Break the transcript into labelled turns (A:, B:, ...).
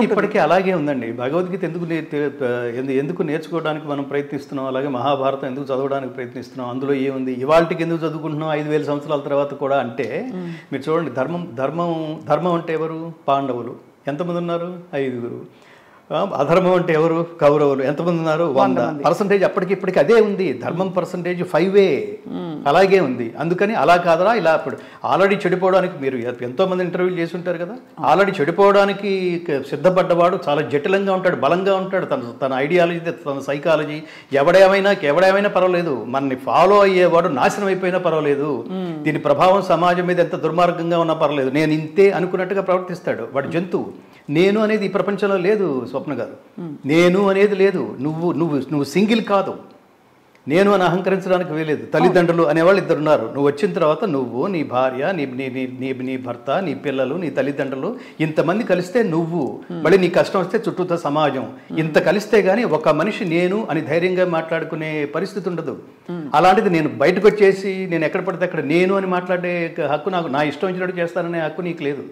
A: ఇప్పటికీ అలాగే ఉందండి. భగవద్గీత ఎందుకు నేర్చుకోవడానికి మనం ప్రయత్నిస్తున్నాం, అలాగే మహాభారతం ఎందుకు చదవడానికి ప్రయత్నిస్తున్నాం, అందులో ఏముంది, ఇవాళకి ఎందుకు చదువుకుంటున్నాం 5000 సంవత్సరాల తర్వాత కూడా అంటే, మీరు చూడండి, ధర్మం అంటే ఎవరు? పాండవులు. ఎంతమంది ఉన్నారు? 5. అధర్మం అంటే ఎవరు? కౌరవులు. ఎంతమంది ఉన్నారు? 100. పర్సంటేజ్ అప్పటికిప్పటికి అదే ఉంది. ధర్మం పర్సంటేజ్ 5 అలాగే ఉంది. అందుకని అలా కాదరా ఇలా అప్పుడు ఆల్రెడీ చెడిపోవడానికి, మీరు ఎంతోమంది ఇంటర్వ్యూలు చేసి ఉంటారు కదా, ఆల్రెడీ చెడిపోవడానికి సిద్ధపడ్డవాడు చాలా జటిలంగా ఉంటాడు, బలంగా ఉంటాడు. తన ఐడియాలజీ, తన సైకాలజీ, ఎవడేమైనా పర్వాలేదు, మనని ఫాలో అయ్యేవాడు నాశనం అయిపోయినా పర్వాలేదు, దీని ప్రభావం సమాజం మీద ఎంత దుర్మార్గంగా ఉన్నా పర్వాలేదు, నేను ఇంతే అనుకున్నట్టుగా ప్రవర్తిస్తాడు. వాడు జంతువు. నేను అనేది ఈ ప్రపంచంలో లేదు స్వప్న గారు. నేను అనేది లేదు. నువ్వు సింగిల్ కాదు. నేను అని అహంకరించడానికి వీలేదు. తల్లిదండ్రులు అనేవాళ్ళు 2 ఉన్నారు. నువ్వు వచ్చిన తర్వాత నువ్వు, నీ భార్య, నీ భర్త, నీ పిల్లలు, నీ తల్లిదండ్రులు, ఇంతమంది కలిస్తే నువ్వు, మళ్ళీ నీ కష్టం వస్తే చుట్టూతో సమాజం, ఇంత కలిస్తే గానీ ఒక మనిషి నేను అని ధైర్యంగా మాట్లాడుకునే పరిస్థితి ఉండదు. అలాంటిది నేను బయటకు వచ్చేసి నేను ఎక్కడ పడితే అక్కడ నేను అని మాట్లాడే హక్కు నాకు, నా ఇష్టం వచ్చినట్టు చేస్తాననే హక్కు నీకు లేదు.